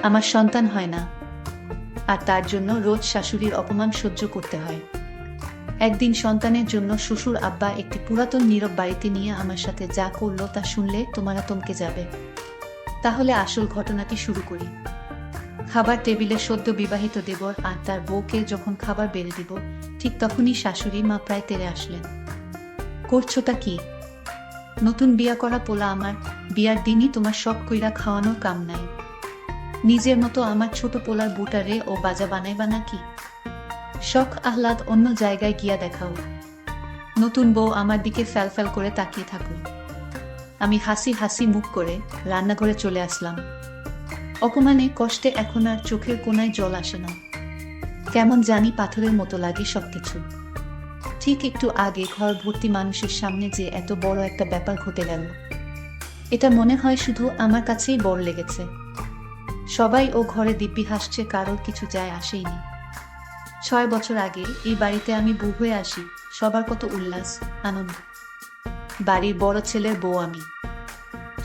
আমার সন্তান হয় না, আর তার জন্য রোজ শাশুড়ির অপমান সহ্য করতে হয়। একদিন সন্তানের জন্য শ্বশুর আব্বা একটি পুরাতন নীরব বাড়িতে নিয়ে আমার সাথে যা করলো তা শুনলে তোমারা থমকে যাবে। তাহলে আসল ঘটনাটি শুরু করি। খাবার টেবিলে সদ্য বিবাহিত দেবর আর তার বউকে যখন খাবার বেড়ে দিব, ঠিক তখনই শাশুড়ি মা প্রায় তেড়ে আসলেন। করছোটা কি? নতুন বিয়া করা পোলা আমার, বিয়ার দিনই তোমার সব কইরা খাওয়ানোর কাম নাই? নিজের মতো আমার ছোট পোলার বুটারে ও বাজা বানাইবা নাকি? শখ আহ্লাদ অন্য জায়গায় গিয়া দেখাও। নতুন বউ আমার দিকে ফ্যাল করে তাকিয়ে থাকল। আমি হাসি হাসি মুখ করে রান্নাঘরে চলে আসলাম। অপমানে কষ্টে এখন আর চোখের কোনায় জল আসে না। কেমন জানি পাথরের মতো লাগে সবকিছু। ঠিক একটু আগে ঘর ভর্তি মানুষের সামনে যে এত বড় একটা ব্যাপার ঘটে গেল, এটা মনে হয় শুধু আমার কাছেই বড় লেগেছে। সবাই ও ঘরে দিব্যি হাসছে, কারোর কিছু যায় আসেইনি। 6 বছর আগে এই বাড়িতে আমি বউ হয়ে আসি, সবার কত উল্লাস আনন্দ। বাড়ির বড় ছেলের বউ আমি।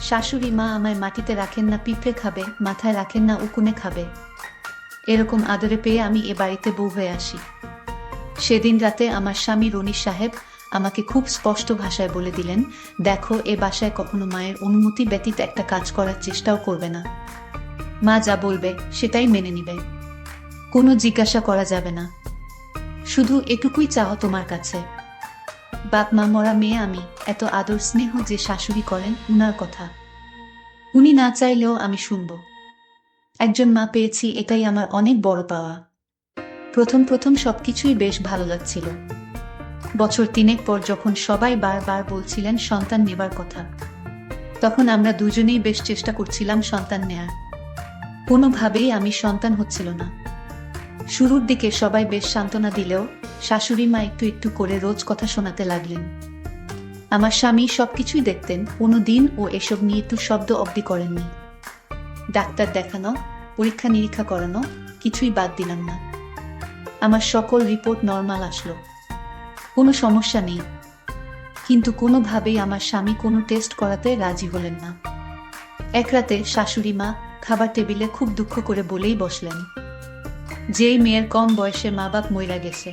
শাশুড়ি মা আমায় মাটিতে রাখেন না পিঁপড়ে খাবে, মাথায় রাখেন না উকুনে খাবে, এরকম আদরে পেয়ে আমি এ বাড়িতে বউ হয়ে আসি। সেদিন রাতে আমার স্বামী রনি সাহেব আমাকে খুব স্পষ্ট ভাষায় বলে দিলেন, দেখো, এ বাসায় কখনো মায়ের অনুমতি ব্যতীত একটা কাজ করার চেষ্টাও করবে না। মা যা বলবে সেটাই মেনে নিবে, কোনো জিজ্ঞাসা করা যাবে না। শুধু এটুকুই চাও তোমার কাছে। বাপ মা মরা মেয়ে আমি, এত আদর স্নেহ যে শাশুড়ি করেন উনার কথা উনি না চাইলেও আমি শুনব। একজন মা পেয়েছি, এটাই আমার অনেক বড় পাওয়া। প্রথম প্রথম সবকিছুই বেশ ভালো লাগছিল। বছর 3 পর যখন সবাই বারবার বলছিলেন সন্তান নেবার কথা, তখন আমরা দুজনেই বেশ চেষ্টা করছিলাম সন্তান নেয়ার। কোনোভাবেই আমি সন্তান হচ্ছিল না। শুরুর দিকে সবাই বেশ সান্ত্বনা দিলেও শাশুড়ি মা একটু একটু করে রোজ কথা শোনাতে লাগলেন। আমার স্বামী সবকিছুই দেখতেন, কোনোদিন ও এসব নিয়ে একটু শব্দ অবধি করেননি। ডাক্তার দেখানো, পরীক্ষা নিরীক্ষা করানো, কিছুই বাদ দিলাম না। আমার সকল রিপোর্ট নরমাল আসলো, কোনো সমস্যা নেই। কিন্তু কোনোভাবেই আমার স্বামী কোনো টেস্ট করাতে রাজি হলেন না। এক রাতে শাশুড়ি মা খাবার টেবিলে খুব দুঃখ করে বলেই বসলেন, যেই মেয়ের কম বয়সে মা বাপ মইরা গেছে,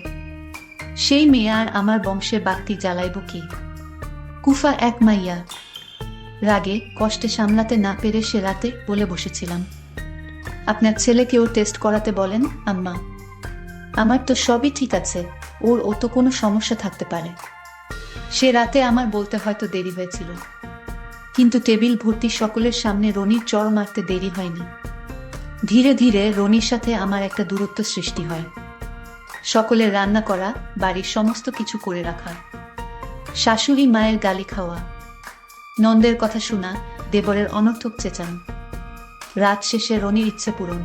সেই মেয়ে আর আমার বংশের বাতি জ্বালাইব কি? কুফা এক মাইয়া। রাগে কষ্টে সামলাতে না পেরে সে রাতে বলে বসেছিলাম, আপনার ছেলেকেও টেস্ট করাতে বলেন আম্মা। আমার তো সবই ঠিক আছে, ও তো কোনো সমস্যা থাকতে পারে। সে রাতে আমার বলতে হয়তো দেরি হয়েছিল, কিন্তু টেবিল ভর্তি সকলের সামনে রনির চড় মারতে দেরি হয়নি। ধীরে ধীরে রনির সাথে আমার একটা দূরত্ব সৃষ্টি হয়। সকলের রান্না করা, বাড়ির সমস্ত কিছু করে রাখা, শাশুড়ি মায়ের গালি খাওয়া, নন্দের কথা শোনা, দেবরের অনর্থক চেঁচানো, রাত শেষে রনির ইচ্ছে পূরণ।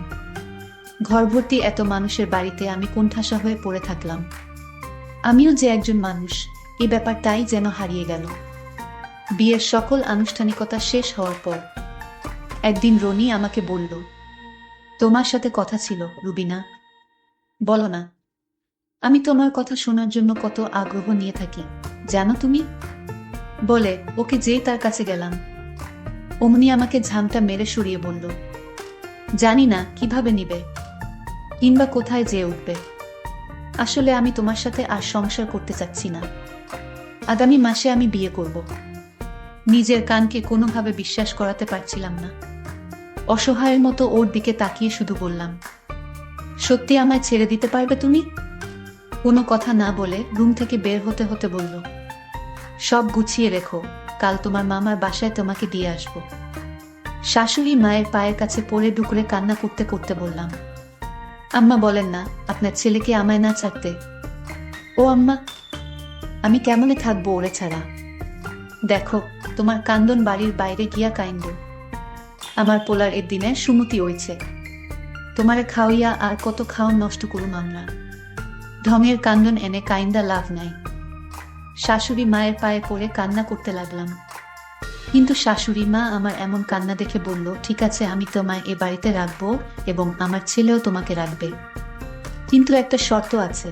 ঘর ভর্তি এত মানুষের বাড়িতে আমি কোণঠাসা হয়ে পড়ে থাকলাম। আমিও যে একজন মানুষ, এই ব্যাপারটাই যেন হারিয়ে গেল। বিয়ের সকল আনুষ্ঠানিকতা শেষ হওয়ার পর একদিন রনি আমাকে বলল, তোমার সাথে কথা ছিল রুবিনা, বলো না। আমি তোমার কথা শোনার জন্য কত আগ্রহ নিয়ে থাকি জানো তুমি। বলে ওকে যেই তার কাছে গেলাম, অমনি আমাকে ঝামটা মেরে সরিয়ে বলল, জানি না কিভাবে নিবে কিংবা কোথায় যেয়ে উঠবে। আসলে আমি তোমার সাথে আর সংসার করতে চাচ্ছি না। আগামী মাসে আমি বিয়ে করব। নিজের কানকে কোনোভাবে বিশ্বাস করাতে পারছিলাম না। অসহায়ের মতো ওর দিকে তাকিয়ে শুধু বললাম, সত্যি আমায় ছেড়ে দিতে পারবে তুমি? কোনো কথা না বলে রুম থেকে বের হতে হতে বলল, সব গুছিয়ে রেখো, কাল তোমার মামার বাসায় তোমাকে দিয়ে আসব। শাশুড়ি মায়ের পায়ের কাছে পড়ে ডুকরে কান্না করতে করতে বললাম, আম্মা বলেন না আপনার ছেলেকে আমায় না ছাড়তে। ও আম্মা, আমি কেমনে থাকবো ওরে ছাড়া? দেখো, তোমার কান্দন বাড়ির বাইরে গিয়া কাইন্দ। আমার পোলার এর দিনে সুমতি হইছে, তোমারে খাওয়াইয়া আর কত খাওয়ান নষ্ট করুম আমরা। ঢঙের কান্দন এনে কাইন্দা লাভ নাই। শাশুড়ি মায়ের পায়ে পড়ে কান্না করতে লাগলাম। কিন্তু শাশুড়ি মা আমার এমন কান্না দেখে বলল, ঠিক আছে, আমি তোমায় এ বাড়িতে রাখবো এবং আমার ছেলেও তোমাকে রাখবে, কিন্তু একটা শর্ত আছে।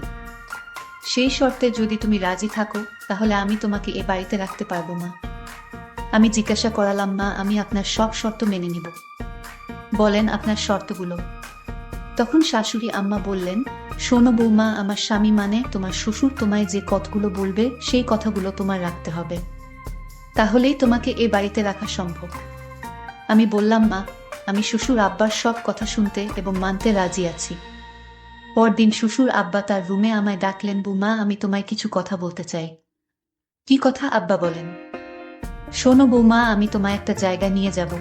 সেই শর্তে যদি তুমি রাজি থাকো তাহলে আমি তোমাকে এ বাড়িতে রাখতে পারবো না। আমি জিজ্ঞাসা করালাম, মা, আমি আপনার সব শর্ত মেনে নিব? বলেন আপনার শর্তগুলো। তখন শাশুড়ি আম্মা বললেন, শোনো বৌমা, আমার স্বামী মানে তোমার শ্বশুর তোমায় যে কথাগুলো বলবে সেই কথাগুলো তোমার রাখতে হবে, তাহলেই তোমাকে এ বাড়িতে রাখা সম্ভব। আমি বললাম, মা, আমি শ্বশুর আব্বার সব কথা শুনতে এবং মানতে রাজি আছি। পরদিন শ্বশুর আব্বা তার রুমে আমায় ডাকলেন, বৌমা, আমি তোমায় কিছু কথা বলতে চাই। কি কথা আব্বা, বলেন। শোনো বৌমা, আমি তোমায় একটা জায়গা নিয়ে যাব,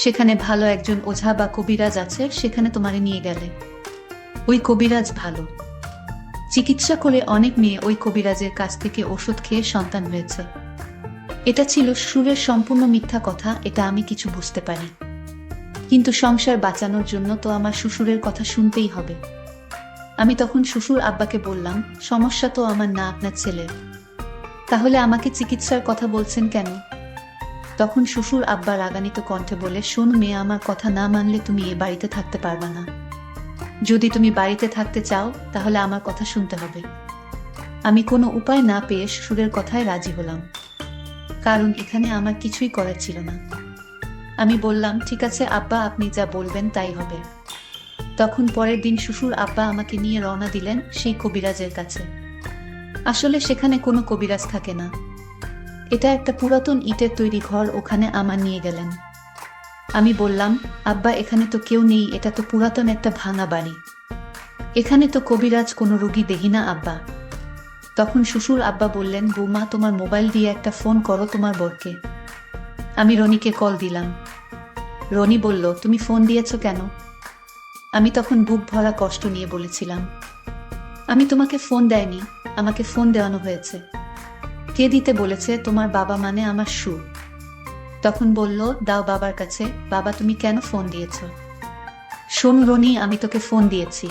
সেখানে ভালো একজন ওঝা বা কবিরাজ আছে, সেখানে তোমারে নিয়ে গেলে ওই কবিরাজ ভালো চিকিৎসা করে অনেক মেয়ে ওই কবিরাজের কাছ থেকে ওষুধ খেয়ে সন্তান হয়েছে। এটা ছিল সুরের সম্পূর্ণ মিথ্যা কথা, এটা আমি কিছু বুঝতে পারি, কিন্তু সংসার বাঁচানোর জন্য তো আমার শ্বশুরের কথা শুনতেই হবে। আমি তখন শ্বশুর আব্বাকে বললাম, সমস্যা তো আমার না, আপনার ছেলের, তাহলে আমাকে চিকিৎসার কথা বলছেন কেন? তখন শ্বশুর আব্বা রাগান্বিত কণ্ঠে বলে, শোন মেয়ে, আমার কথা না মানলে তুমি এ বাড়িতে থাকতে পারবা না। যদি তুমি বাড়িতে থাকতে চাও তাহলে আমার কথা শুনতে হবে। আমি কোনো উপায় না পেয়ে শ্বশুরের কথায় রাজি হলাম, কারণ এখানে আমার কিছুই করার ছিল না। আমি বললাম, ঠিক আছে আব্বা, আপনি যা বলবেন তাই হবে। তখন পরের দিন শ্বশুর আব্বা আমাকে নিয়ে রওনা দিলেন সেই কবিরাজের কাছে। আসলে সেখানে কোনো কবিরাজ থাকে না, এটা একটা পুরাতন ইটের তৈরি ঘর, ওখানে আমার নিয়ে গেলেন। আমি বললাম, আব্বা, এখানে তো কেউ নেই, এটা তো পুরাতন একটা ভাঙা বাড়ি, এখানে তো কবিরাজ কোনো রোগী দেখি না আব্বা। তখন শ্বশুর আব্বা বললেন, বৌমা, তোমার মোবাইল দিয়ে একটা ফোন করো তোমার বরকে। আমি রনিকে কল দিলাম। রনি বলল, তুমি ফোন দিয়েছ কেন? আমি তখন বুক ভরা কষ্ট নিয়ে বলেছিলাম, আমি তোমাকে ফোন দেয়নি, আমাকে ফোন দেওয়ানো হয়েছে। কে দিতে বলেছে? তোমার বাবা, মানে আমার সুর। তখন বলল, দাও বাবার কাছে। বাবা, তুমি কেন ফোন দিয়েছ? শোন রনি, আমি তোকে ফোন দিয়েছি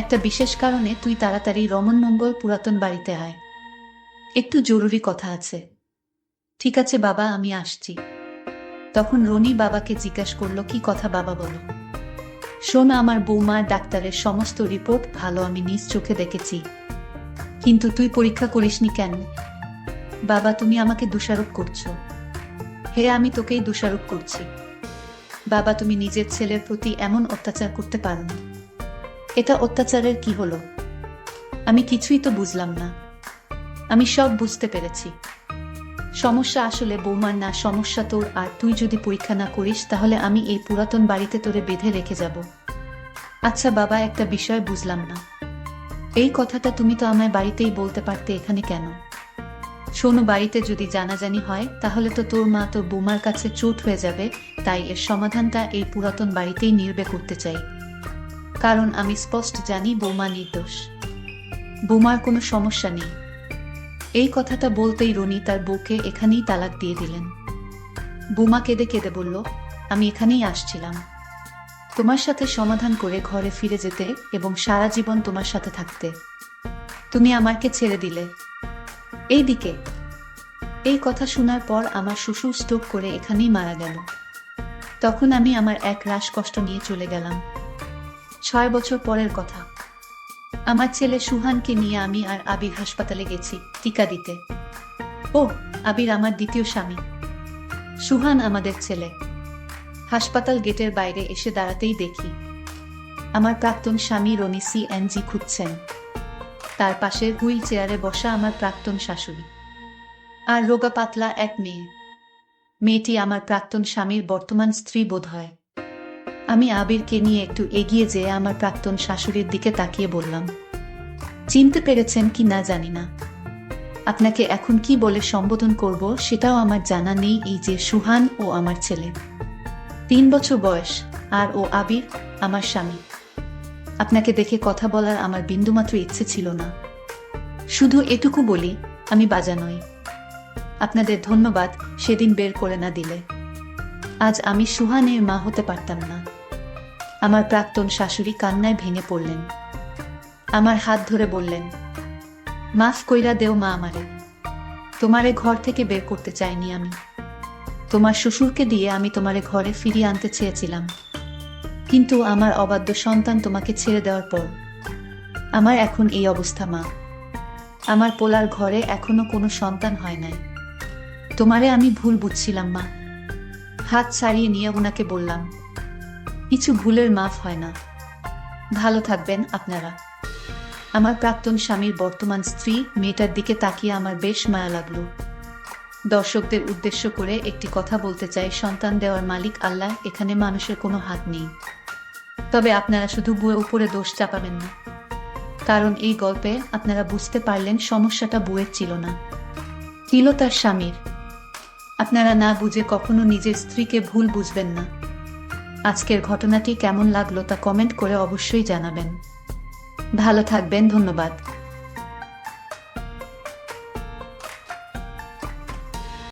একটা বিশেষ কারণে, তুই তাড়াতাড়ি রমনমঙ্গল পুরাতন বাড়িতে আয়, একটু জরুরি কথা আছে। ঠিক আছে বাবা, আমি আসছি। তখন রনি বাবাকে জিজ্ঞাসা করলো, কি কথা বাবা, বলো। শোন, আমার বৌমার ডাক্তারের সমস্ত রিপোর্ট ভালো, আমি নিজ চোখে দেখেছি, কিন্তু তুই পরীক্ষা করিসনি কেন? বাবা, তুমি আমাকে দোষারোপ করছো। হে, আমি তোকেই দোষারোপ করছি। বাবা, তুমি নিজের ছেলের প্রতি এমন অত্যাচার করতে পারো না। এটা অত্যাচারের কি হলো? আমি কিছুই তো বুঝলাম না। আমি সব বুঝতে পেরেছি। সমস্যা আসলে বৌমার না, সমস্যা তোর। আর তুই যদি পরীক্ষা না করিস তাহলে আমি এই পুরাতন বাড়িতে তোরে বেঁধে রেখে যাব। আচ্ছা বাবা, একটা বিষয় বুঝলাম না, এই কথাটা তুমি তো আমায় বাড়িতেই বলতে পারতে, এখানে কেন? শোনো, বাড়িতে যদি জানাজানি হয় তাহলে তো তোর মা তোর বৌমার কাছে চোট হয়ে যাবে, তাই এর সমাধানটা এই পুরাতন বাড়িতেই নির্বে করতে চাই, কারণ আমি স্পষ্ট জানি বৌমা নির্দোষ, বৌমার কোনো সমস্যা নেই। এই কথাটা বলতেই রনি তার বউকে এখানেই তালাক দিয়ে দিলেন। বৌমা কেঁদে কেঁদে বলল, আমি এখানেই আসছিলাম তোমার সাথে সমাধান করে ঘরে ফিরে যেতে এবং সারা জীবন তোমার সাথে থাকতে। তুমি আমাকে ছেড়ে দিলে। এইদিকে এই কথা শোনার পর আমার শ্বশুর স্ট্রোক করে এখানেই মারা গেল। তখন আমি আমার এক রাশ কষ্ট নিয়ে চলে গেলাম। 6 বছর পরের কথা। আমার ছেলে সুহানকে নিয়ে আমি আর আবির হাসপাতালে গেছি টিকা দিতে। ও, আবির আমার দ্বিতীয় স্বামী, সুহান আমাদের ছেলে। হাসপাতাল গেটের বাইরে এসে দাঁড়াতেই দেখি আমার প্রাক্তন স্বামী রনি CNG খুঁজছেন। তার পাশে হুইল চেয়ারে বসা আমার প্রাক্তন শাশুড়ি আর রোগা পাতলা এক মেয়ে। মেয়েটি আমার প্রাক্তন স্বামীর বর্তমান স্ত্রী বোধ হয়। আমি আবিরকে নিয়ে একটু এগিয়ে যেয়ে আমার প্রাক্তন শাশুড়ির দিকে তাকিয়ে বললাম, চিনতে পেরেছেন কি না জানি না, আপনাকে এখন কি বলে সম্বোধন করব সেটাও আমার জানা নেই। এই যে সুহান ও আমার ছেলে, 3 বছর বয়স, আর ও আবির আমার স্বামী। আপনাকে দেখে কথা বলার আমার বিন্দুমাত্র ইচ্ছে ছিল না। শুধু এটুকু বলি, আমি বাজা নই। আপনাদের ধন্যবাদ সেদিন বের করে না দিলে আজ আমি সুহানের মা হতে পারতাম না। আমার প্রাক্তন শাশুড়ি কান্নায় ভেঙে পড়লেন। আমার হাত ধরে বললেন, মাফ কইরা দেও মা আমারে, তোমারে ঘর থেকে বের করতে চাইনি আমি। তোমার শ্বশুরকে দিয়ে আমি তোমারে ঘরে ফিরিয়ে আনতে চেয়েছিলাম, কিন্তু আমার অবাধ্য সন্তান তোমাকে ছেড়ে দেওয়ার পর আমার এখন এই অবস্থা মা। আমার পোলার ঘরে এখনো কোনো সন্তান হয় নাই। তোমারে আমি ভুল বুঝছিলাম মা। হাত ছাড়িয়ে নিয়ে ওনাকে বললাম, কিছু ভুলের মাফ হয় না। ভালো থাকবেন আপনারা। আমার প্রাক্তন স্বামীর বর্তমান স্ত্রী মেয়েটার দিকে তাকিয়ে আমার বেশ মায়া লাগলো। দর্শকদের উদ্দেশ্য করে একটি কথা বলতে চাই, সন্তান দেওয়ার মালিক আল্লাহ, এখানে মানুষের কোনো হাত নেই। তবে আপনারা শুধু বউয়ের উপরে দোষ চাপাবেন না, কারণ এই গল্পে আপনারা বুঝতে পারলেন সমস্যাটা বউয়ের ছিল না, ছিল তার স্বামীর। আপনারা না বুঝে কখনো নিজের স্ত্রীকে ভুল বুঝবেন না। আজকের ঘটনাটি কেমন লাগলো তা কমেন্ট করে অবশ্যই জানাবেন। ভালো থাকবেন, ধন্যবাদ।